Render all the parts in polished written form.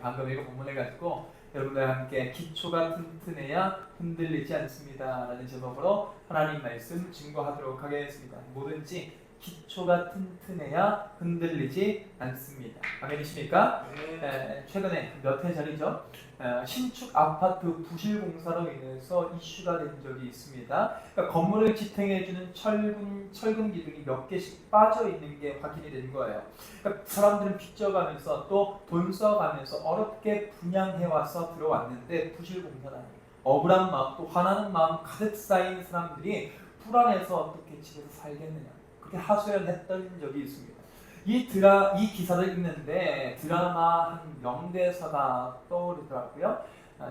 방금 읽은 본문을 가지고 여러분들과 함께 기초가 튼튼해야 흔들리지 않습니다 라는 제목으로 하나님 말씀 증거하도록 하겠습니다. 뭐든지 기초가 튼튼해야 흔들리지 않습니다. 아멘이십니까? 최근에 몇 해 전이죠. 신축 아파트 부실 공사로 인해서 이슈가 된 적이 있습니다. 그러니까 건물을 지탱해주는 철근 기둥이 몇 개씩 빠져 있는 게 확인이 된 거예요. 그러니까 사람들은 빚져가면서 또 돈 써가면서 어렵게 분양해와서 들어왔는데 부실 공사라니 억울한 마음 또 화나는 마음 가득 쌓인 사람들이 불안해서 어떻게 집에서 살겠느냐 그렇게 하소연했던 적이 있습니다. 이 기사를 읽는데 드라마 한 명대사가 떠오르더라고요.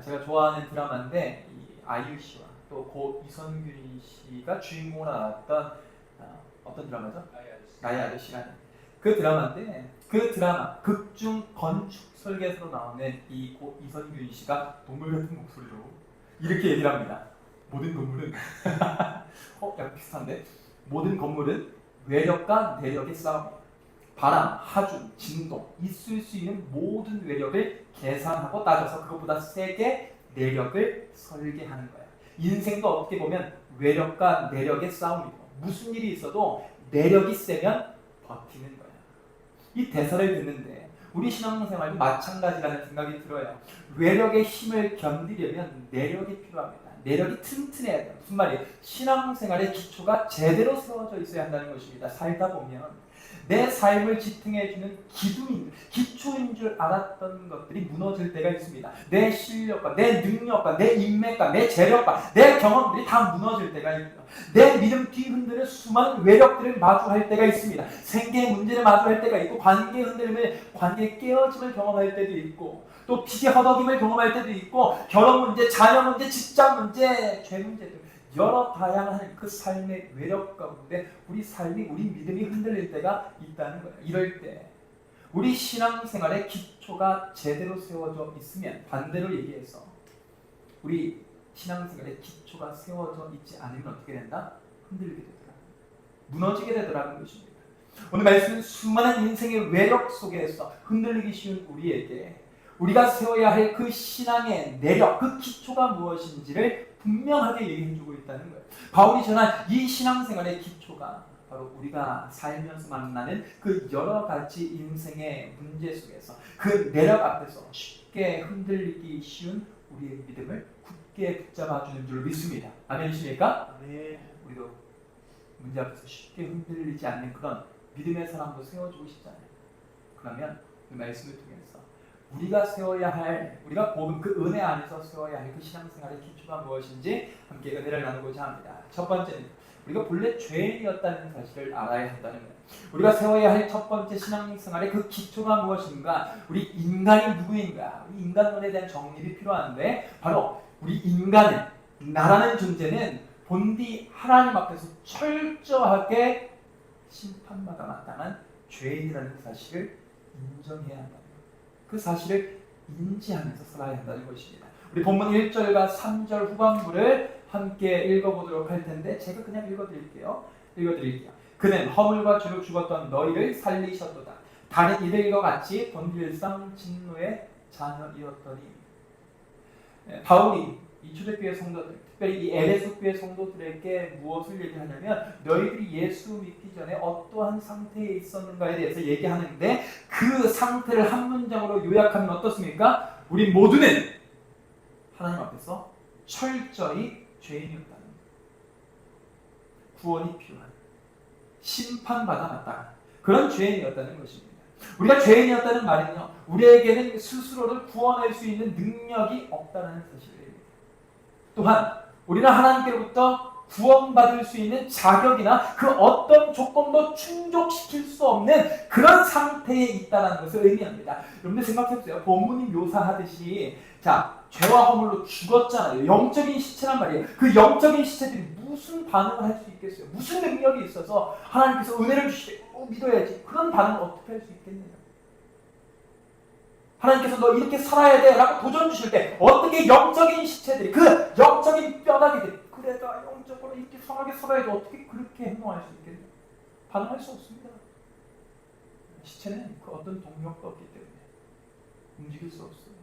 제가 좋아하는 드라마인데 이 아이유 씨와 또 고 이선균 씨가 주인공으로 나왔던 어떤 드라마죠? 나의 아저씨라는 그 드라마인데 그 드라마 극중 건축 설계사로 나오는 이 고 이선균 씨가 동물 같은 목소리로 이렇게 얘기를 합니다. 모든 건물은 약간 비슷한데 모든 건물은 외력과 내력의 싸움이에요. 바람, 하중, 진동, 있을 수 있는 모든 외력을 계산하고 따져서 그것보다 세게 내력을 설계하는 거예요. 인생도 어떻게 보면 외력과 내력의 싸움이고 무슨 일이 있어도 내력이 세면 버티는 거예요. 이 대사를 듣는데 우리 신앙생활도 마찬가지라는 생각이 들어요. 외력의 힘을 견디려면 내력이 필요합니다. 내력이 튼튼해야 돼요. 무슨 말이에요? 신앙생활의 기초가 제대로 세워져 있어야 한다는 것입니다. 살다 보면 내 삶을 지탱해주는 기초인 줄 알았던 것들이 무너질 때가 있습니다. 내 실력과 내 능력과 내 인맥과 내 재력과 내 경험들이 다 무너질 때가 있고요. 내 믿음 뒤흔드는 수많은 외력들을 마주할 때가 있습니다. 생계의 문제를 마주할 때가 있고 관계의 흔들림을 관계의 깨어짐을 경험할 때도 있고 또 빚의 허덕임을 경험할 때도 있고 결혼 문제, 자녀 문제, 직장 문제, 죄 문제 등 여러 다양한 그 삶의 외력 가운데 우리 삶이 우리 믿음이 흔들릴 때가 있다는 거예요. 이럴 때 우리 신앙생활의 기초가 제대로 세워져 있으면 반대로 얘기해서 우리 신앙생활의 기초가 세워져 있지 않으면 어떻게 된다? 흔들리게 되더라. 무너지게 되더라는 것입니다. 오늘 말씀은 수많은 인생의 외력 속에서 흔들리기 쉬운 우리에게 우리가 세워야 할 그 신앙의 내력, 그 기초가 무엇인지를 분명하게 얘기해주고 있다는 거예요. 바울이 전한 이 신앙생활의 기초가 바로 우리가 살면서 만나는 그 여러 가지 인생의 문제 속에서 그 내력 앞에서 쉽게 흔들리기 쉬운 우리의 믿음을 굳게 붙잡아주는 줄 믿습니다. 아멘이십니까? 네. 우리도 문제 앞에서 쉽게 흔들리지 않는 그런 믿음의 사람도 세워주고 싶잖아요. 그러면 그 말씀을 통해서 우리가 세워야 할, 우리가 복음 그 은혜 안에서 세워야 할 그 신앙생활의 기초가 무엇인지 함께 은혜를 나누고자 합니다. 첫 번째는 우리가 본래 죄인이었다는 사실을 알아야 한다는 거예요. 우리가 세워야 할 첫 번째 신앙생활의 그 기초가 무엇인가? 우리 인간이 누구인가? 우리 인간론에 대한 정립이 필요한데 바로 우리 인간은, 나라는 존재는 본디 하나님 앞에서 철저하게 심판받아 마땅한 죄인이라는 사실을 인정해야 한다. 그 사실을 인지하면서 살아야 한다는 것입니다. 우리 본문 1절과 3절 후반부를 함께 읽어보도록 할 텐데 제가 그냥 읽어드릴게요. 그는 허물과 죄로 죽었던 너희를 살리셨도다. 다른 이들과 같이 본질상 진노의 자녀이었더니. 바울이 이 초대교회 성도들, 특별히 이 에베소 교회 성도들에게 무엇을 얘기하냐면 너희들이 예수 믿기 전에 어떠한 상태에 있었는가에 대해서 얘기하는데 그 상태를 한 문장으로 요약하면 어떻습니까? 우리 모두는 하나님 앞에서 철저히 죄인이었다는 거예요. 구원이 필요한, 심판받아 마땅한 그런 죄인이었다는 것입니다. 우리가 죄인이었다는 말은요, 우리에게는 스스로를 구원할 수 있는 능력이 없다는 사실입니다. 또한 우리는 하나님께로부터 구원받을 수 있는 자격이나 그 어떤 조건도 충족시킬 수 없는 그런 상태에 있다는 것을 의미합니다. 여러분들 생각해보세요. 본문이 묘사하듯이 자, 죄와 허물로 죽었잖아요. 영적인 시체란 말이에요. 그 영적인 시체들이 무슨 반응을 할 수 있겠어요? 무슨 능력이 있어서 하나님께서 은혜를 주시되 믿어야지. 그런 반응을 어떻게 할 수 있겠느냐? 하나님께서 너 이렇게 살아야 돼 라고 도전 주실 때 어떻게 영적인 시체들이 그 영적인 뼈다귀들이 그래 나 영적으로 이렇게 선하게 살아야 돼 어떻게 그렇게 행동할 수 있겠냐? 반응할 수 없습니다. 시체는 그 어떤 동력도 없기 때문에 움직일 수 없어요.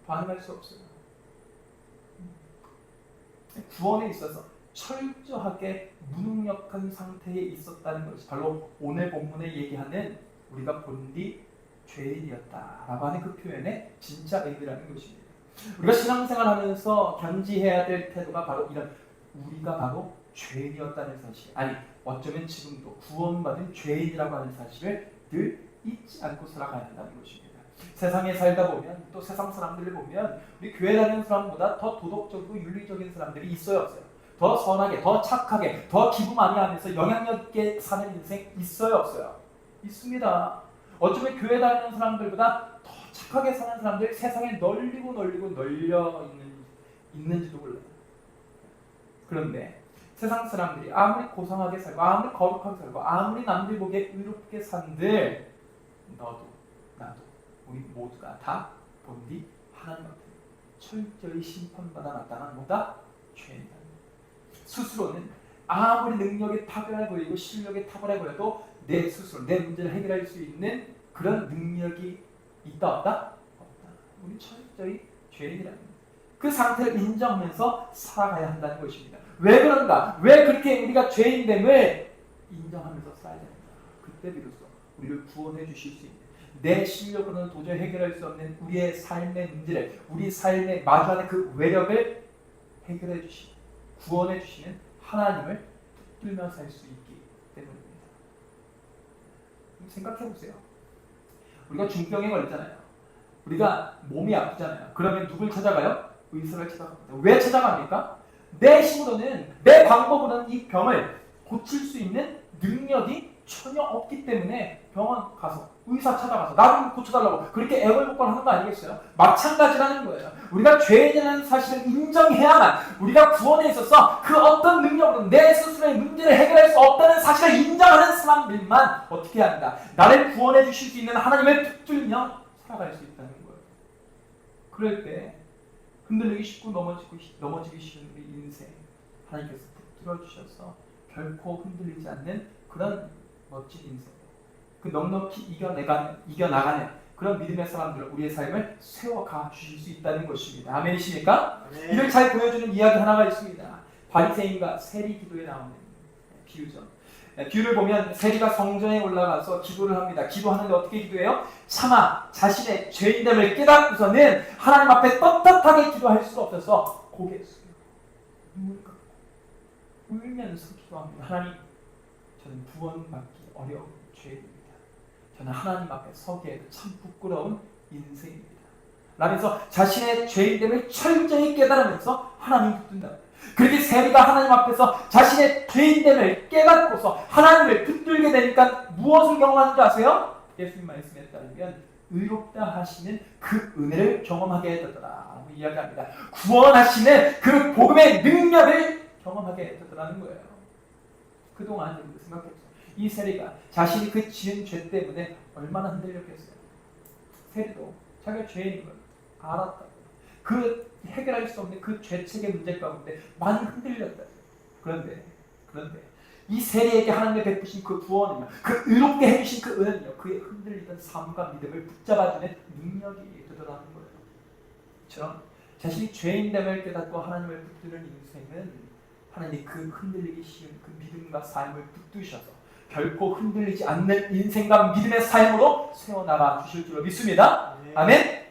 반응할 수 없어요. 구원에 있어서 철저하게 무능력한 상태에 있었다는 것이 바로 오늘 본문에 얘기하는 우리가 본 뒤 죄인이었다라고 하는 그 표현의 진짜 의미라는 것입니다. 우리가 신앙생활하면서 견지해야 될 태도가 바로 이런, 우리가 바로 죄인이었다는 사실, 아니 어쩌면 지금도 구원받은 죄인이라고 하는 사실을 늘 잊지 않고 살아가야 한다는 것입니다. 세상에 살다 보면, 또 세상 사람들을 보면 우리 교회 다니는 사람보다 더 도덕적이고 윤리적인 사람들이 있어요, 없어요? 더 선하게, 더 착하게, 더 기부 많이 하면서 영향력 있게 사는 인생 있어요, 없어요? 있습니다. 어쩌면 교회 다니는 사람들보다 더 착하게 사는 사람들이 세상에 널리고 널려 있는지도 몰라요. 그런데 세상 사람들이 아무리 고상하게 살고 아무리 거룩하게 살고 아무리 남들 보기에 의롭게 산들, 너도 나도 우리 모두가 다 본디 하나님 앞에 철저히 심판받아 나타난 뭐다? 죄인이다. 스스로는 아무리 능력이 탁월해 보이고 실력이 탁월해 보여도 내 스스로 내 문제를 해결할 수 있는 그런 능력이 있다 없다? 없다. 우리 철저히 죄인이라는 그 상태를 인정하면서 살아가야 한다는 것입니다. 왜 그런가? 왜 그렇게 우리가 죄인됨을 인정하면서 살아야 되는가? 그때 비로소 우리를 구원해 주실 수 있는, 내 실력으로는 도저히 해결할 수 없는 우리의 삶의 문제를, 우리 삶에 마주하는 그 외력을 해결해 주시는, 구원해 주시는 하나님을 붙들며 살 수 있기 때문입니다. 생각해 보세요. 우리가 중병에 걸렸잖아요. 우리가 몸이 아프잖아요. 그러면 누굴 찾아가요? 의사를 찾아갑니다. 왜 찾아갑니까? 내 힘으로는, 내 방법으로는 이 병을 고칠 수 있는 능력이 전혀 없기 때문에 병원 가서 의사 찾아가서 나 좀 고쳐달라고 그렇게 애걸복걸하는 거 아니겠어요? 마찬가지라는 거예요. 우리가 죄인이라는 사실을 인정해야만 우리가 구원에 있어서 그 어떤 능력으로 내 스스로의 문제를 해결할 수 없다는 사실을 인정하는 사람들만 어떻게 해야 한다? 나를 구원해 주실 수 있는 하나님을 붙들며 살아갈 수 있다는 거예요. 그럴 때 흔들리기 쉽고 넘어지기 쉬운 우리 인생, 하나님께서 붙들어 주셔서 결코 흔들리지 않는 그런 멋진 인생, 그 넉넉히 이겨나가는 그런 믿음의 사람들, 우리의 삶을 세워가 주실 수 있다는 것입니다. 아멘이십니까? 네. 이를 잘 보여주는 이야기 하나가 있습니다. 바리새인과 세리 기도에 나오는 비유죠. 비유를 보면 세리가 성전에 올라가서 기도를 합니다. 기도하는데 어떻게 기도해요? 차마 자신의 죄인됨을 깨닫고서는 하나님 앞에 떳떳하게 기도할 수가 없어서 고개 숙여 눈물 깎고 울면서 기도합니다. 하나님, 저는 구원받기 어려운 죄인입니다. 저는 하나님 앞에 서기에도 참 부끄러운 인생입니다. 라면서 자신의 죄인됨을 철저히 깨달으면서 하나님 붙든다. 그렇게 세리가 하나님 앞에서 자신의 죄인됨을 깨닫고서 하나님을 붙들게 되니까 무엇을 경험하는 줄 아세요? 예수님 말씀에 따르면 의롭다 하시는 그 은혜를 경험하게 되더라 라고 이야기합니다. 구원하시는 그 복음의 능력을 경험하게 되더라는 거예요. 그동안 여러분 생각해보세요. 이 세리가 자신이 그 지은 죄 때문에 얼마나 흔들렸겠어요. 세리도 자기가 죄인인 걸 알았다. 그 해결할 수 없는 그 죄책의 문제 가운데 많이 흔들렸다. 그런데 이 세리에게 하나님의 베푸신 그 구원은요, 그 의롭게 해주신 그 은은요, 그의 흔들리던 삶과 믿음을 붙잡아주는 능력이 되더라는 거예요. 그렇죠? 자신이 죄인됨을 깨닫고 하나님을 붙드는 인생은 하나님이 그 흔들리기 쉬운 그 믿음과 삶을 붙드셔서 결코 흔들리지 않는 인생과 믿음의 삶으로 세워나가 주실 줄로 믿습니다. 네. 아멘?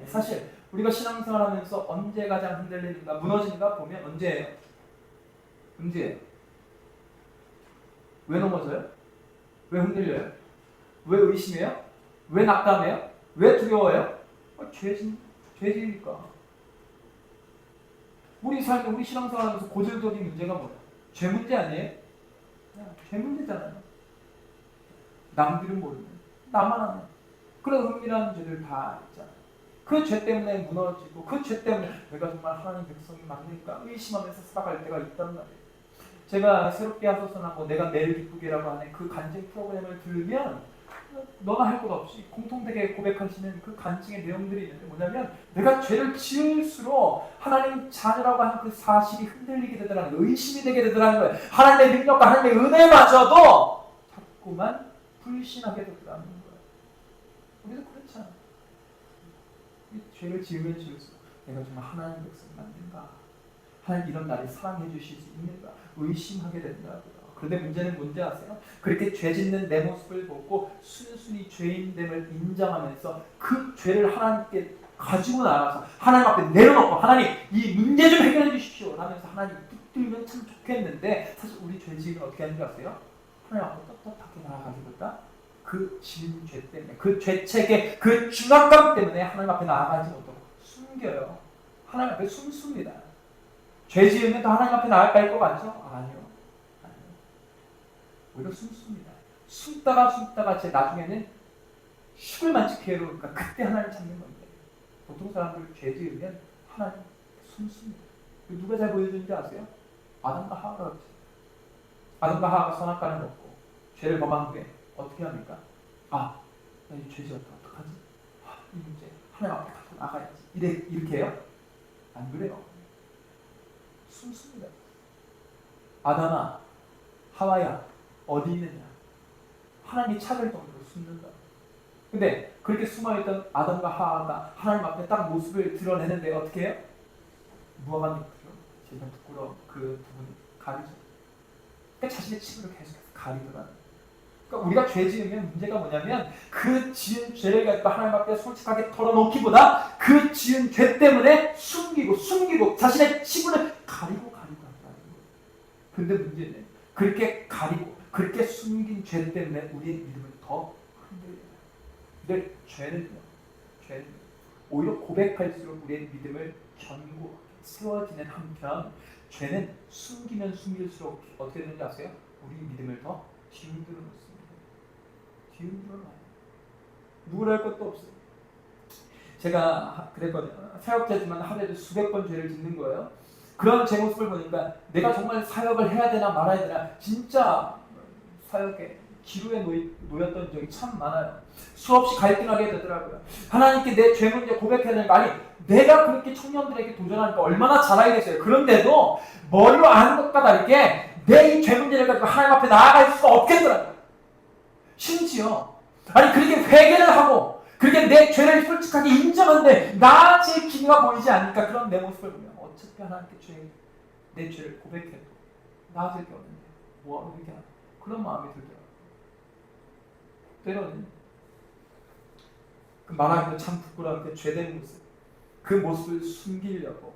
사실 우리가 신앙생활하면서 언제 가장 흔들리는가, 무너지는가 보면 언제예요? 왜 넘어져요? 왜 흔들려요? 왜 의심해요? 왜 낙담해요? 왜 두려워해요? 죄지니까. 우리 삶에, 우리 신앙생활하면서 고질적인 문제가 뭐예요? 죄 문제 아니에요? 죄 문제잖아요. 남들은 모르는, 나만 아는 그런 은밀한 죄들 다 있잖아요. 그 죄 때문에 무너지고 그 죄 때문에 내가 정말 하나님 백성이 맞는가 의심하면서 살아갈 때가 있단 말이에요. 제가 새롭게 하소서나 내가 매일 기쁘게라고 하는 그 간증 프로그램을 들으면 너나 할 것 없이 공통되게 고백하시는 그 간증의 내용들이 있는데 뭐냐면 내가 죄를 지을수록 하나님 자녀라고 하는 그 사실이 흔들리게 되더라는 거예요. 의심이 되게 되더라는 거예요. 하나님의 능력과 하나님의 은혜마저도 자꾸만 불신하게 되더라는 거예요. 우리도 그렇잖아요. 죄를 지으면 지을수록 내가 정말 하나님 백성 맞는가? 하나님 이런 나를 사랑해 주실 수 있는가? 의심하게 된다고요. 그런데 문제는 뭔지 아세요? 그렇게 죄 짓는 내 모습을 보고 순순히 죄인됨을 인정하면서 그 죄를 하나님께 가지고 나가서 하나님 앞에 내려놓고 하나님 이 문제 좀 해결해 주십시오 하면서 하나님 붙들면 참 좋겠는데 사실 우리 죄 지으면 어떻게 하는 줄 아세요? 하나님 앞에 떳떳하게 나아가기보다 그 지은 죄 때문에 그 죄책의 그 중압감 때문에 하나님 앞에 나아가지 못하고 숨겨요. 하나님 앞에 숨습니다. 죄 지으면 또 하나님 앞에 나아갈 것 같죠? 아니요. 오히려 숨습니다. 숨다가 제 나중에는 죽을 만치 괴로우니까 그때 하나님 찾는 건데 보통 사람들 죄 지으면 하나님 숨습니다. 누가 잘 보여주는지 아세요? 아담과 하와가 그렇지. 아담과 하와가 선악과를 먹고 죄를 범한 후에 어떻게 합니까? 나 이 죄 지었다 어떡하지? 이 문제 하나님 앞에 갖고 나가야지. 이렇게 해요? 안 그래요. 숨습니다. 아담아 하와야 어디 있느냐? 하나님이 찾을 정도로 숨는다. 근데 그렇게 숨어있던 아담과 하와가 하나님 앞에 딱 모습을 드러내는데 어떻게 해요? 무화과잎으로 제일 부끄러운 그 부분을 가리죠. 그러니까 자신의 침으로 계속해서 가리더라는. 그러니까 우리가 죄 지으면 문제가 뭐냐면 그 지은 죄를 갖고 하나님 앞에 솔직하게 털어놓기보다 그 지은 죄 때문에 숨기고 자신의 치부를 가리고 한다는 거예요. 그런데 문제는 그렇게 가리고 그렇게 숨긴 죄 때문에 우리의 믿음을 더 흔들려요. 근데 죄는 오히려 고백할수록 우리의 믿음을 견고하게 세워지는 한편 죄는 숨기면 숨길수록 어떻게 되는지 아세요? 우리 믿음을 더 뒤흔들어 놓습니다. 뒤흔들어 놔요. 누구랄 것도 없어요. 제가 그랬거든요. 사역자지만 하루에도 수백 번 죄를 짓는 거예요. 그런 제 모습을 보니까 내가 정말 사역을 해야 되나 말아야 되나 진짜 사역에 기로에 놓였던 적이 참 많아요. 수없이 갈등하게 되더라고요. 하나님께 내 죄 문제 고백해야 되는 거 아니 내가 그렇게 청년들에게 도전하니까 얼마나 잘하겠어요. 그런데도 머리로 아는 것과 다르게 내 이 죄 문제를 가지고 하나님 앞에 나아갈 수가 없겠더라고요. 심지어 그렇게 회개를 하고 그렇게 내 죄를 솔직하게 인정하는데 나의 기미가 보이지 않으니까 그런 내 모습을 보면 어차피 하나님께 내 죄를 고백해도 나아질 게 없는데 뭐하러 이렇게 하나 그런 마음이 들더라고요. 때로는 말하기도 참 부끄러운 그 죄된 모습 그 모습을 숨기려고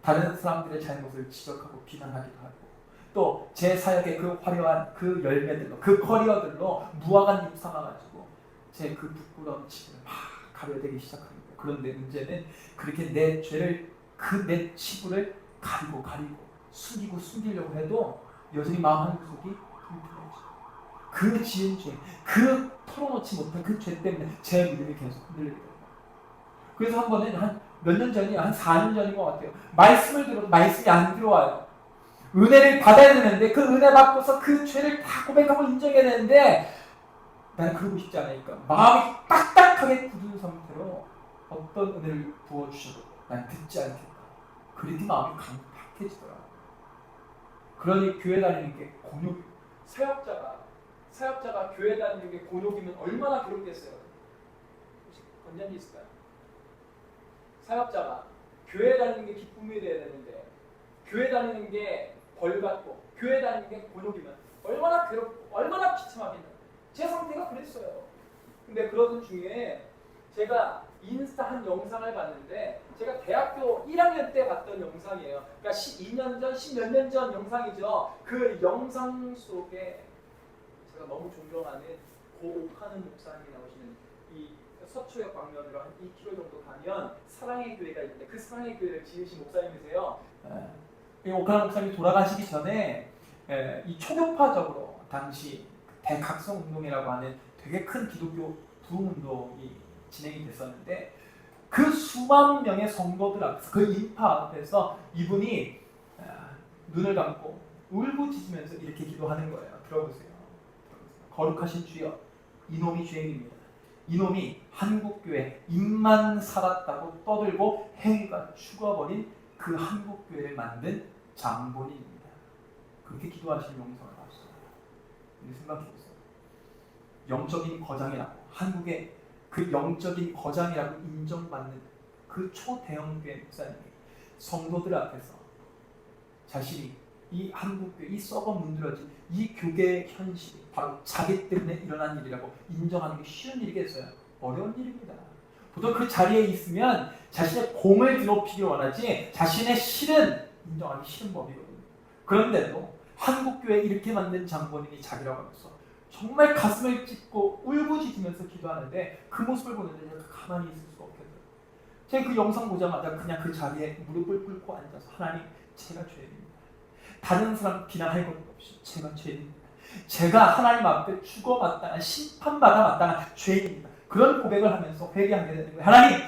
다른 사람들의 잘못을 지적하고 비난하기도 하고 또 제 사역의 그 화려한 그 열매들로 그 커리어들로 무화과잎 삼아가지고 제 그 부끄러운 치부를 막 가려대기 시작합니다. 그런데 문제는 그렇게 내 죄를 내 치부를 가리고 숨기려고 해도 여전히 마음 한구석이 불편해져. 그 지은 죄, 그 털어놓지 못한 그 죄 때문에 제 믿음이 계속 흔들리게 돼요. 그래서 한 번은 한 몇 년 전이 한 4년 전인 것 같아요. 말씀을 들어도 말씀이 안 들어와요. 은혜를 받아야 되는데 그 은혜 받고서 그 죄를 다 고백하고 인정해야 되는데 나는 그러고 싶지 않으니까 마음이 딱딱하게 굳은 상태로 어떤 은혜를 부어주셔도 난 듣지 않겠다. 그렇게 마음이 강팍해지더라고요. 그러니 교회 다니는 게 곤욕. 사역자가 교회 다니는 게 곤욕이면 얼마나 괴롭겠어요. 혹시 건전이 있을까요? 사역자가 교회 다니는 게 기쁨이 돼야 되는데 교회 다니는 게 벌받고 교회 다니는 게 곤욕이면 얼마나 괴롭고 얼마나 비참하겠나. 제 상태가 그랬어요. 근데 그러던 중에 제가 인스타 한 영상을 봤는데 제가 대학교 1학년 때 봤던 영상이에요. 그러니까 12년 전, 10몇 년 전 영상이죠. 그 영상 속에 제가 너무 존경하는 고옥하는 목사님이 나오시는 이 서초역 방면으로 한 2km 정도 가면 사랑의 교회가 있는데 그 사랑의 교회를 지으신 목사님이세요. 이 옥하는 목사님이 돌아가시기 전에 이 초교파적으로 당시 대각성 운동이라고 하는 되게 큰 기독교 부흥 운동이 진행이 됐었는데 그 수만 명의 성도들 앞에서 그 인파 앞에서 이분이 눈을 감고 울부짖으면서 이렇게 기도하는 거예요. 들어보세요. 거룩하신 주여, 이놈이 죄인입니다. 이놈이 한국교회 입만 살았다고 떠들고 행위가 죽어버린 그 한국교회를 만든 장본인입니다. 그렇게 기도하시는 영상을 봤어요. 근데 생각해보세요. 영적인 거장이라고 한국의 그 영적인 거장이라고 인정받는 그 초대형교회 목사님이 성도들 앞에서 자신이 이 한국교회, 이 썩어 문드러진 이 교계의 현실이 바로 자기 때문에 일어난 일이라고 인정하는 게 쉬운 일이겠어요? 어려운 일입니다. 보통 그 자리에 있으면 자신의 공을 드높이기 원하지 자신의 실은 인정하기 싫은 법이거든요. 그런데도 한국교회 이렇게 만든 장본인이 자기라고 하면서 정말 가슴을 찢고 울부짖으면서 기도하는데 그 모습을 보는데 제가 가만히 있을 수가 없겠어요. 제가 그 영상 보자마자 그냥 그 자리에 무릎을 꿇고 앉아서 하나님, 제가 죄인입니다. 다른 사람 비난할 것 없이 제가 죄인입니다. 제가 하나님 앞에 죽어 마땅한, 심판받아 마땅한 죄인입니다. 그런 고백을 하면서 회개하게 되는 거예요. 하나님,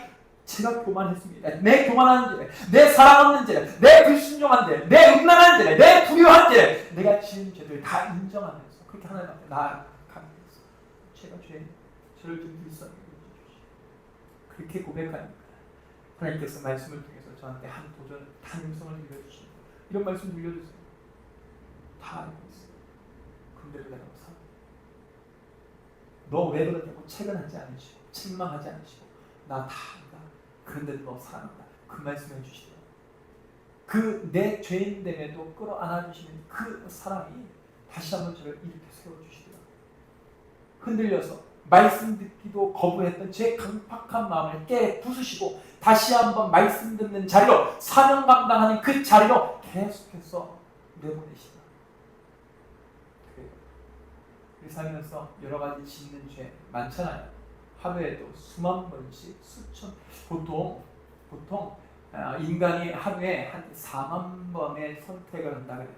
제가 교만했습니다. 내 교만한 죄, 내 사랑 없는 죄, 내 불순종한 죄, 내 음란한 죄, 내 불효한 죄, 내가 지은 죄들 다 인정하면서 그렇게 하나님 앞에 나아가게 됐어요. 제가 죄인, 저를 좀 불쌍히 여겨주십시오. 그렇게 고백하니까 하나님께서 말씀을 통해서 저한테 한 도전, 단음성을 들려주시고 이런 말씀 들려주세요. 다 알고 있어요. 근데도 내가 살아. 너 왜 그러냐고 채근하지 않으시고 책망하지 않으시고 나 다 안다. 그런데도 너 사랑한다. 그 말씀을 해주시더라고요. 그 내 죄인됨에도 끌어안아주시는 그 사랑이 다시 한번 저를 이렇게 세워주시더라고요. 흔들려서 말씀 듣기도 거부했던 제 강팍한 마음을 깨 부수시고 다시 한번 말씀 듣는 자리로, 사명 감당하는 그 자리로 계속해서 내보내시더라고요. 우리 살면서 여러 가지 짓는 죄 많잖아요. 하루에도 수만 번씩, 수천, 보통 인간이 하루에 한 4만 번의 선택을 한다 그래요.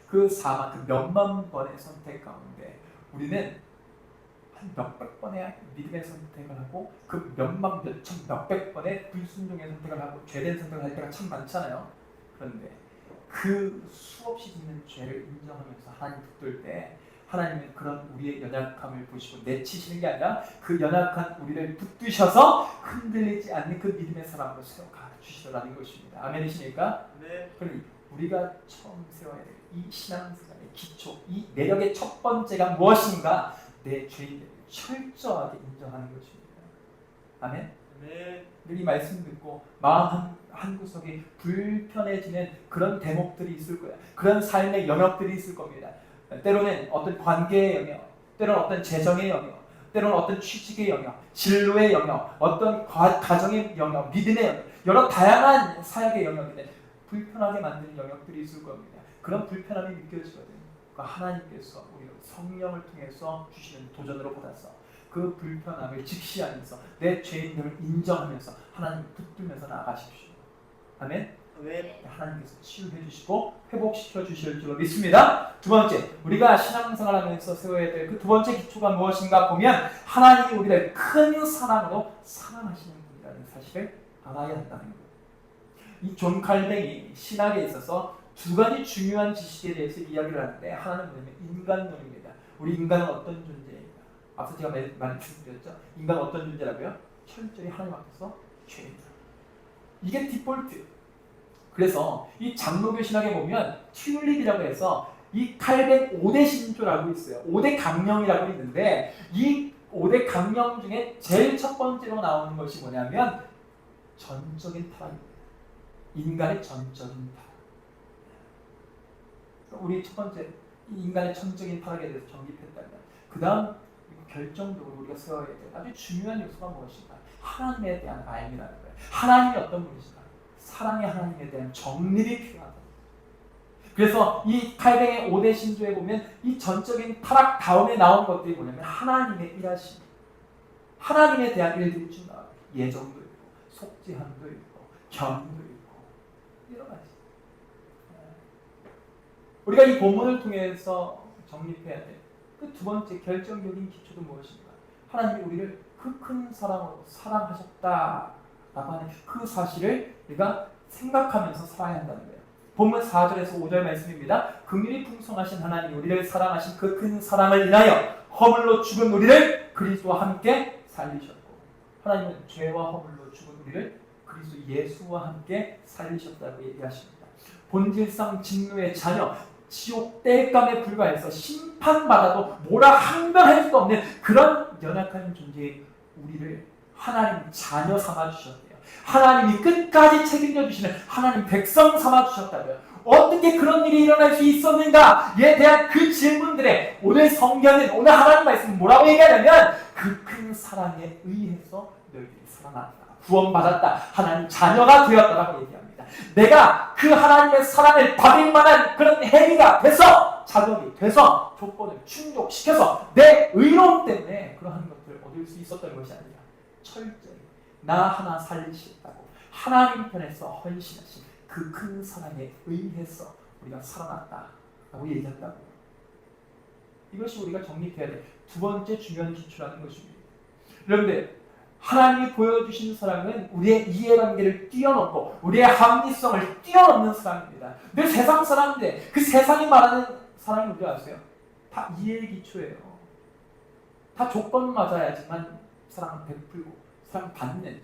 그 몇만 번의 선택 가운데 우리는 한 몇백 번의 믿음의 선택을 하고 그 몇만, 몇천, 몇백 번의 불순종의 선택을 하고 죄된 선택을 할 때가 참 많잖아요. 그런데 그 수없이 짓는 죄를 인정하면서 하나님 붙들 때 하나님은 그런 우리의 연약함을 보시고 내치시는 게 아니라 그 연약한 우리를 붙드셔서 흔들리지 않는 그 믿음의 사람으로 세워가 주시더라는 것입니다. 아멘이십니까? 네. 그러니 우리가 처음 세워야 될 이 신앙생활의 기초, 이 내력의 첫 번째가 무엇인가? 내 죄인들을 철저하게 인정하는 것입니다. 아멘? 네. 이 말씀 듣고 마음 한 구석이 불편해지는 그런 대목들이 있을 거예요. 그런 삶의 영역들이 있을 겁니다. 때로는 어떤 관계의 영역, 때로는 어떤 재정의 영역, 때로는 어떤 취직의 영역, 진로의 영역, 어떤 가정의 영역, 믿음의 영역, 여러 다양한 사역의 영역인데 불편하게 만드는 영역들이 있을 겁니다. 그런 불편함이 느껴지거든요. 하나님께서 우리가 성령을 통해서 주시는 도전으로 받아서 그 불편함을 직시하면서 내 죄인들을 인정하면서 하나님 붙들면서 나아가십시오. 아멘? 네. 하나님께서 치유해 주시고 회복시켜 주실 줄로 믿습니다. 두 번째, 우리가 신앙생활하면서 세워야 될 그 두 번째 기초가 무엇인가 보면 하나님이 우리를 큰 사랑으로 사랑하시는 분이라는 사실을 알아야 한다는 거예요. 이 존 칼뱅이 신학에 있어서 두 가지 중요한 지식에 대해서 이야기를 하는데 하나는 뭐냐면 인간론입니다. 우리 인간은 어떤 존재입니까? 앞서 제가 말씀드렸죠. 인간은 어떤 존재라고요? 철저히 하나님 앞에서 죄인이다. 이게 디폴트. 그래서 이 장로교 신학에 보면 튤립이라고 해서 이 칼뱅 5대 신조라고 있어요. 5대 강령이라고 있는데 이 5대 강령 중에 제일 첫 번째로 나오는 것이 뭐냐면 전적인 타락입니다. 인간의 전적인 타락. 우리 첫 번째 인간의 전적인 타락에 대해서 정립했다면 그 다음 결정적으로 우리가 세워야 될 아주 중요한 요소가 무엇인가? 하나님에 대한 알미라는 거예요. 하나님이 어떤 분이신가? 사랑의 하나님에 대한 정립이 필요하다. 그래서 이 칼뱅의 5대 신조에 보면 이 전적인 타락 다음에 나온 것들이 뭐냐면 하나님의 일하심, 하나님에 대한 일들이 쭉 나와요. 예정도 있고 속죄함도 있고 견도 있고 여러 가지. 우리가 이 본문을 통해서 정립해야 될 그 두 번째 결정적인 기초도 무엇인가? 하나님이 우리를 그 큰 사랑으로 사랑하셨다라고 하는 그 사실을 우리가 생각하면서 살아야 한다는 거예요. 본문 4절에서 5절 말씀입니다. 긍휼이 풍성하신 하나님이 우리를 사랑하신 그 큰 사랑을 인하여 허물로 죽은 우리를 그리스도와 함께 살리셨고, 하나님은 죄와 허물로 죽은 우리를 그리스도 예수와 함께 살리셨다고 얘기하십니다. 본질상 진노의 자녀, 지옥 땔감에 불과해서 심판받아도 뭐라 항변할 수도 없는 그런 연약한 존재의 우리를 하나님 자녀 삼아 주셨대요. 하나님이 끝까지 책임져 주시는 하나님 백성 삼아 주셨다면 어떻게 그런 일이 일어날 수 있었는가에 대한 그 질문들에 오늘 성경은, 오늘 하나님 말씀은 뭐라고 얘기하냐면 그 큰 사랑에 의해서 너희들이 살아났다, 구원받았다, 하나님 자녀가 되었다라고 얘기합니다. 내가 그 하나님의 사랑을 받을 만한 그런 행위가 돼서, 자격이 돼서, 조건을 충족시켜서 내 의로움 때문에 그러한 것들을 얻을 수 있었던 것이 아니라 철저히 나 하나 살리시겠다고 하나님 편에서 헌신하신 그 큰 사랑에 의해서 우리가 살아났다라고 얘기한다고요. 이것이 우리가 정립해야 될 두 번째 중요한 기초라는 것입니다. 여러분들, 하나님이 보여주신 사랑은 우리의 이해관계를 뛰어넘고 우리의 합리성을 뛰어넘는 사랑입니다. 늘 세상 사랑인데 그 세상이 말하는 사랑이 뭔지 아세요? 다 이해의 기초예요. 다 조건 맞아야지만 사랑을 베풀고 사랑을 받는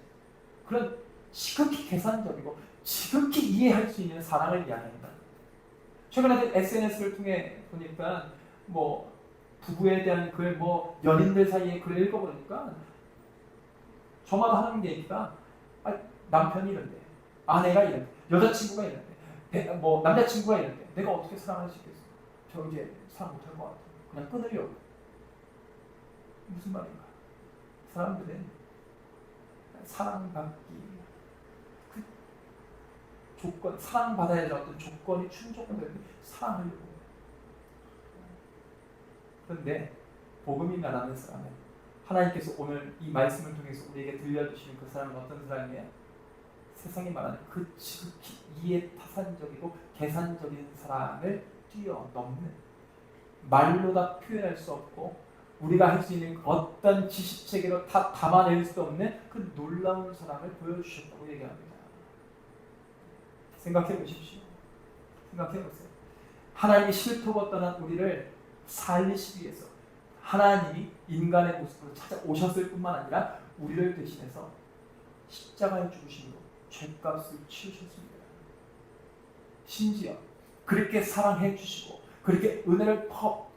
그런 지극히 계산적이고 지극히 이해할 수 있는 사랑을 이야기합니다. 최근에 SNS를 통해 보니까 뭐 부부에 대한 글, 뭐 연인들 사이의 글을 읽어보니까 저마다 하는 얘기가 남편이 이런데, 아내가 이런데, 여자친구가 이런데, 뭐 남자친구가 이런데 내가 어떻게 사랑할 수 있겠어? 저 이제 사랑 못할 것 같아. 그냥 끊으려고. 무슨 말인가? 사람들은 사랑받기, 그 조건, 사랑받아야 할 어떤 조건이 충족되는 사랑하려고. 그런데 복음이 말하는 사람은, 하나님께서 오늘 이 말씀을 통해서 우리에게 들려주시는 그 사람은 어떤 사람이에요? 세상이 말하는 그 지극히 이해타산적이고 계산적인 사랑을 뛰어넘는, 말로 다 표현할 수 없고 우리가 할 수 있는 어떤 지식체계로 다 담아낼 수 없는 그 놀라운 사랑을 보여주셨다고 얘기합니다. 생각해 보십시오. 생각해 보세요. 하나님이 싫다고 떠난 우리를 살리시기 위해서 하나님이 인간의 모습으로 찾아오셨을 뿐만 아니라 우리를 대신해서 십자가에 죽으심으로 죄값을 치우셨습니다. 심지어 그렇게 사랑해 주시고 그렇게 은혜를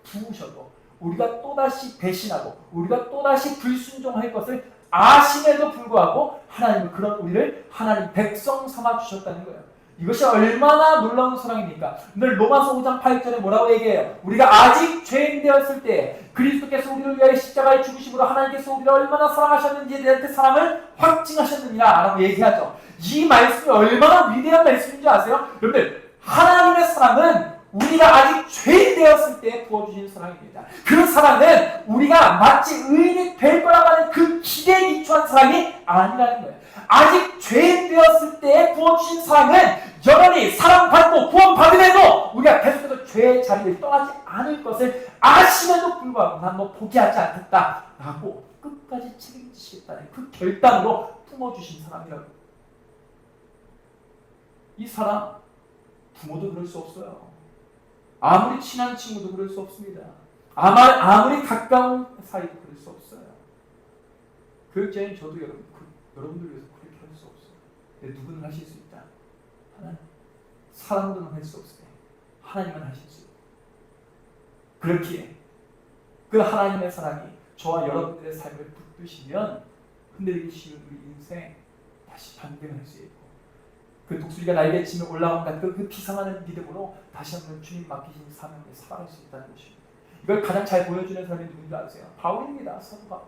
부으셔도 우리가 또다시 배신하고 우리가 또다시 불순종할 것을 아심에도 불구하고 하나님은 그런 우리를 하나님 백성 삼아 주셨다는 거예요. 이것이 얼마나 놀라운 사랑입니까? 오늘 로마서 5장 8절에 뭐라고 얘기해요? 우리가 아직 죄인 되었을 때 그리스도께서 우리를 위하여 십자가에 죽으심으로 하나님께서 우리를 얼마나 사랑하셨는지에 대한 그 사랑을 확증하셨느니라 라고 얘기하죠. 이 말씀이 얼마나 위대한 말씀인지 아세요? 여러분들, 하나님의 사랑은 우리가 아직 죄인 되었을 때 부어주신 사랑입니다. 그 사랑은 우리가 마치 의인이 될 거라고 하는 그 기대에 기초한 사랑이 아니라는 거예요. 아직 죄인 되었을 때 부어주신 사랑은 여전히 사랑받고 구원받음에도 우리가 계속해서 죄의 자리를 떠나지 않을 것을 아심에도 불구하고 난 너 포기하지 않겠다라고 끝까지 책임지시겠다는 그 결단으로 품어주신 사랑이라고. 이 사랑, 부모도 그럴 수 없어요. 아무리 친한 친구도 그럴 수 없습니다. 아무리 가까운 사이도 그럴 수 없어요. 교육자인 저도 여러분들 위해서 그렇게 할 수 없어요. 근데 누구는 하실 수 있다. 하나님. 사람들은 할 수 없어요. 하나님은 하실 수 있다. 그렇기에 그 하나님의 사랑이 저와 여러분들의 삶을 붙드시면 흔들리기 쉬운 우리 인생 다시 반등할 수 있고, 그 독수리가 날개 치며 올라간 그 비상하는 믿음으로 다시 한번 주님 맡기신 사명에 살아갈 수 있다는 것입니다. 이걸 가장 잘 보여주는 사람이 누군지 아세요? 바울입니다. 사도 바울.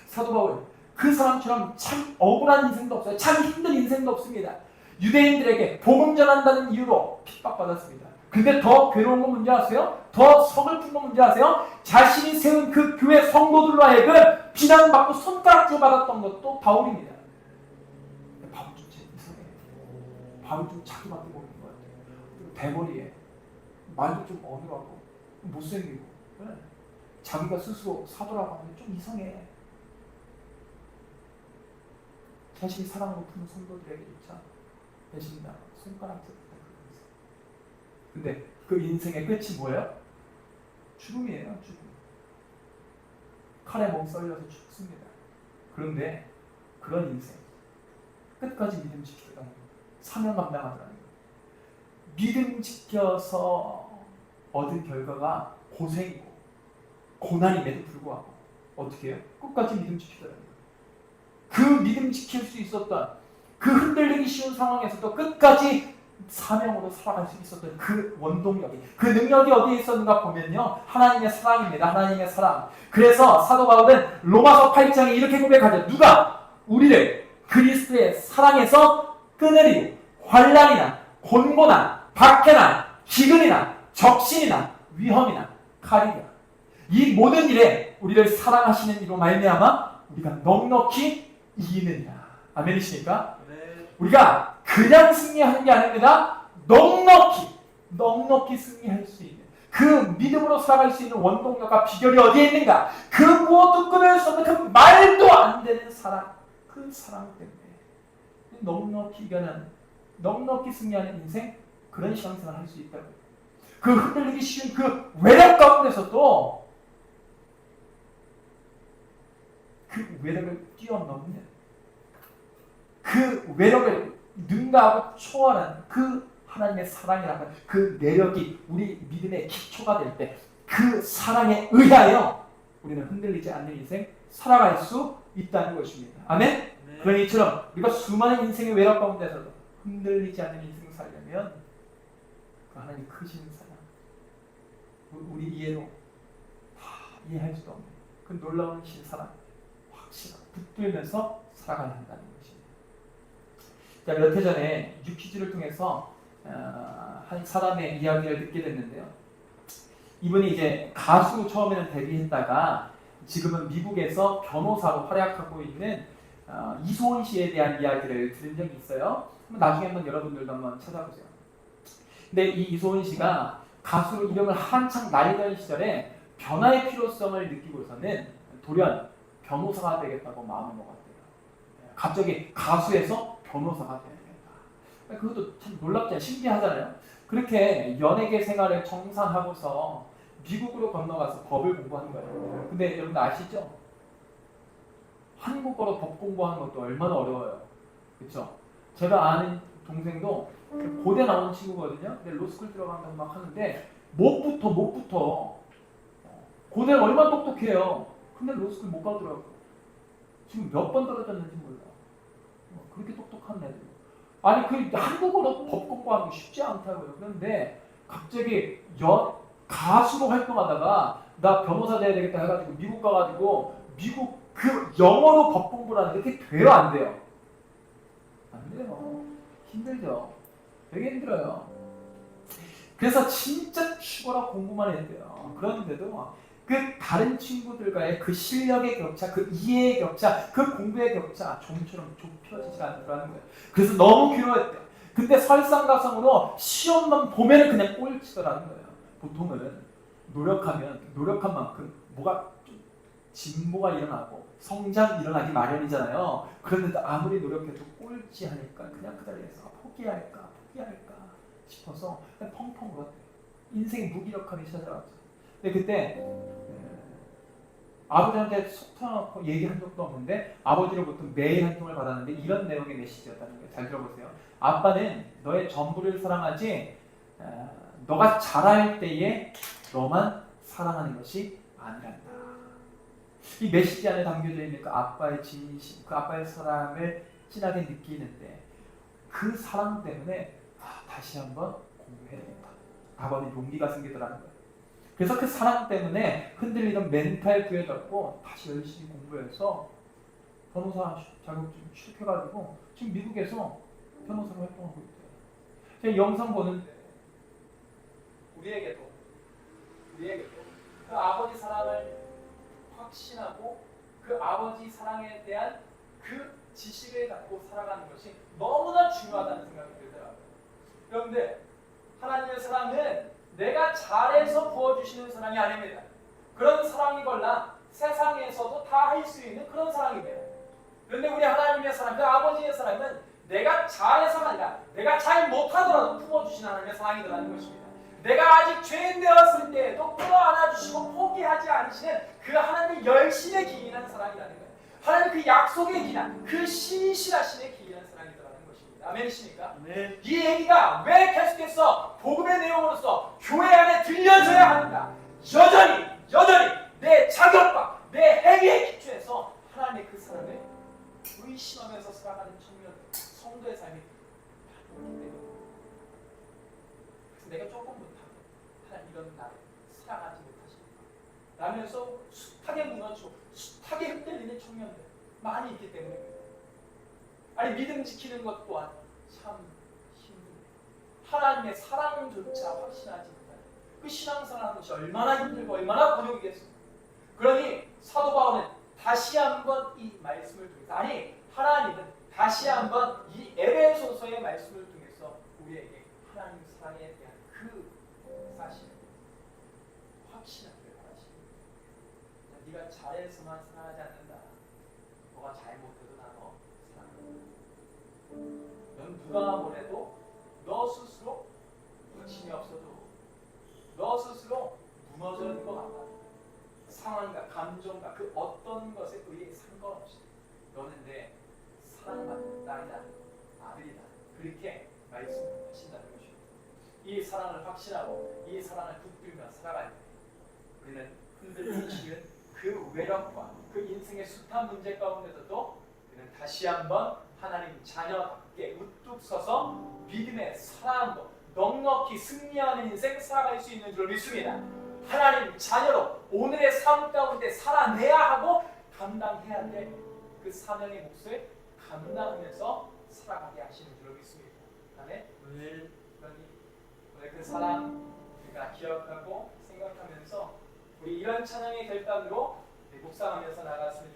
사도 바울. 그 사람처럼 참 억울한 인생도 없어요. 참 힘든 인생도 없습니다. 유대인들에게 복음 전한다는 이유로 핍박받았습니다. 근데 더 괴로운 건 뭔지 아세요? 더 서글픈 건 뭔지 아세요? 자신이 세운 그 교회 성도들로 하여금 비난받고 손가락질 받았던 것도 바울입니다. 바울 좀 이상해. 바울 좀 자기밖에 모르는 것 같아요. 대머리에 말도 좀 어눌하고 못생기고, 자기가 스스로 사도라고 하면 좀 이상해. 자신이 사랑으로 푸는 성도들에게조차 배신당하고 손가락질 받는 거예요. 근데 그 인생의 끝이 뭐예요? 죽음이에요. 죽음. 칼에 몸 썰려서 죽습니다. 그런데 그런 인생, 끝까지 믿음 지키더라는 거예요. 사명 감당하더라는 거예요. 믿음 지켜서 얻은 결과가 고생이고 고난임에도 불구하고 어떻게 해요? 끝까지 믿음 지키더라는 거예요. 그 믿음 지킬 수 있었던 그 흔들리기 쉬운 상황에서도 끝까지 사명으로 살아갈 수 있었던 그 원동력이, 그 능력이 어디에 있었는가 보면요, 하나님의 사랑입니다. 하나님의 사랑. 그래서 사도 바울은 로마서 8장에 이렇게 고백하죠. 누가 우리를 그리스도의 사랑에서 끊으리고 환난이나 곤고나 박해나 기근이나 적신이나 위험이나 칼이냐, 이 모든 일에 우리를 사랑하시는 이로 말미암아 우리가 넉넉히 이기느니라. 아멘이십니까? 네. 우리가 그냥 승리하는 게 아닙니다. 넉넉히 승리할 수 있는 그 믿음으로 살아갈 수 있는 원동력과 비결이 어디에 있는가? 그 무엇도 끊을 수 없는 그 말도 안 되는 사랑, 그 사랑 때문에 넉넉히 이겨내는, 넉넉히 승리하는 인생, 그런 신앙생활을 할 수 있다고. 그 흔들리기 쉬운 그 외력 가운데서도 그 외력을 뛰어넘는, 그 외력을 능가하고 초월하는 그 하나님의 사랑이라는 그 내력이 우리 믿음의 기초가 될 때, 그 사랑에 의하여 우리는 흔들리지 않는 인생 살아갈 수 있다는 것입니다. 아멘? 네. 그런 이처럼 우리가 수많은 인생의 외력 가운데서도 흔들리지 않는 인생을 살려면 그 하나님 크신 사랑, 우리 이해로 다 이해할 수도 없는 그 놀라운 신사랑 확실하고 붙들면서 살아가야 한다는 것입니다. 자, 몇 해 전에 유퀴즈를 통해서 한 사람의 이야기를 듣게 됐는데요. 이분이 이제 가수로 처음에는 데뷔했다가 지금은 미국에서 변호사로 활약하고 있는 이소은 씨에 대한 이야기를 들은 적이 있어요. 나중에 한번 여러분들도 한번 찾아보세요. 근데 이 이소은 씨가 가수로 이름을 한창 날리던 시절에 변화의 필요성을 느끼고서는 돌연 변호사가 되겠다고 마음을 먹었대요. 갑자기 가수에서 변호사가 되겠다. 그것도 참 놀랍잖아요. 신기하잖아요. 그렇게 연예계 생활을 정산하고서 미국으로 건너가서 법을 공부하는 거예요. 근데 여러분 아시죠? 한국어로 법 공부하는 것도 얼마나 어려워요. 그렇죠? 제가 아는 동생도 고대 나온 친구거든요. 근데 로스쿨 들어간다고 막 하는데 못 붙어. 고대는 얼마나 똑똑해요. 근데 로스쿨 못 가더라고. 지금 몇 번 떨어졌는지 몰라. 그렇게 똑똑한 애들. 아니 그 한국어로 법 공부하는 거 쉽지 않다고요. 그런데 갑자기 가수로 활동하다가 나 변호사 돼야 되겠다 해가지고 미국 가가지고 미국 그 영어로 법 공부를 하는데 그게 돼요, 안 돼요? 안 돼요. 힘들죠. 되게 힘들어요. 그래서 진짜 죽어라 공부만 했대요. 그런데도 그 다른 친구들과의 그 실력의 격차, 그 이해의 격차, 그 공부의 격차 좀처럼 좁혀지지 않더라는 거예요. 그래서 너무 괴로웠대요. 근데 설상가상으로 시험만 보면 그냥 꼴찌더라는 거예요. 보통은 노력한 만큼 뭐가 좀 진보가 일어나고 성장이 일어나기 마련이잖아요. 그런데 아무리 노력해도 꼴찌하니까 그냥 그 자리에서 포기할까 싶어서 그냥 펑펑 울었대요. 인생의 무기력함이 찾아왔죠. 근데 그때 아버지한테 속 터놓고 얘기한 적도 없는데 아버지로부터 매일 한 통을 받았는데 이런 내용의 메시지였다는 거예요. 잘 들어보세요. 아빠는 너의 전부를 사랑하지 너가 자랄 때에 너만 사랑하는 것이 아니란다. 이 메시지 안에 담겨져 있는 그 아빠의 진심, 그 아빠의 사랑을 진하게 느끼는데 그 사랑 때문에 다시 한번 공부해야 되겠다. 아버지 용기가 생기더라는 거예요. 그래서 그 사랑 때문에 흔들리던 멘탈 부여잡고 다시 열심히 공부해서 변호사 자격증 취득해가지고 지금 미국에서 변호사로 활동하고 있대요. 제가 영상 보는데 우리에게도 그 아버지 사랑을 확신하고 그 아버지 사랑에 대한 그 지식을 갖고 살아가는 것이 너무나 중요하다는 생각이 들더라고요. 그런데 하나님의 사랑은 내가 잘해서 부어주시는 사랑이 아닙니다. 그런 사랑이걸라 세상에서도 다 할 수 있는 그런 사랑입니다. 그런데 우리 하나님의 사랑, 그 아버지의 사랑은 내가 잘해서가 아니라 내가 잘 못하더라도 품어주시는 하나님의 사랑이라는 것입니다. 내가 아직 죄인 되었을 때에도 끌어안아주시고 포기하지 않으시는 그 하나님의 열심에 기인한 사랑이라는 거예요. 하나님 그 약속에 기인한 그 신실하심에 기인한 사랑이라는 것입니다. 아멘이십니까? 네. 이 얘기가 왜 계속해서 복음의 내용으로서 교회 안에 들려져야 하는가? 여전히 내 자격과 내 행위에 기초해서 하나님의 그 사랑을 의심하면서 살아가는 청년 성도의 삶이 바뀌기 때문에 그래서 내가 조금 못하고 하나님 이런 나를 사랑하지 못하십니까? 라면서 숱하게 무너지고 숱하게 흔들리는 청년들 많이 있기 때문에 아니 믿음 지키는 것 또한 참 힘듭니다. 하나님의 사랑조차 확신하지 못하는 그 신앙생활하는 것이 얼마나 힘들고 얼마나 곤욕이겠습니까? 그러니 사도 바울은 다시 한번 이 말씀을 통해서 하나님은 다시 한번 이 에베소서의 말씀을 통해서 우리에게 하나님 사랑에 대한 그 사실을 확신하기를 바라십니다. 네가 잘해서만 사랑하지 않는다. 너가 잘못해도 나너 사랑한다. 넌 누가 뭐래도 너 스스로 확신이 없어도 너 스스로 무너지는 것 같다. 상황과 감정과 그 어떤 것에 의해 상관없이 너는 내 사랑받는 딸이다, 아들이다. 그렇게 말씀하신다는 것입니다. 이 사랑을 확신하고 이 사랑을 붙들며 살아갈 때 우리는 흔들리는 그 외력과 그 인생의 숱한 문제 가운데서도 우리는 다시 한번 하나님 자녀답게 우뚝 서서 믿음의 사랑으로 넉넉히 승리하는 인생 살아갈 수 있는 줄 믿습니다. 하나님 자녀로 오늘의 삶 가운데 살아내야 하고 감당해야 될 그 사명의 몫을 감당하면서 살아가게 하시는 줄 믿습니다. 아멘. 오늘 그 사랑 우리가 기억하고 생각하면서 우리 이런 찬양의 결단으로 묵상하면서 나갔으면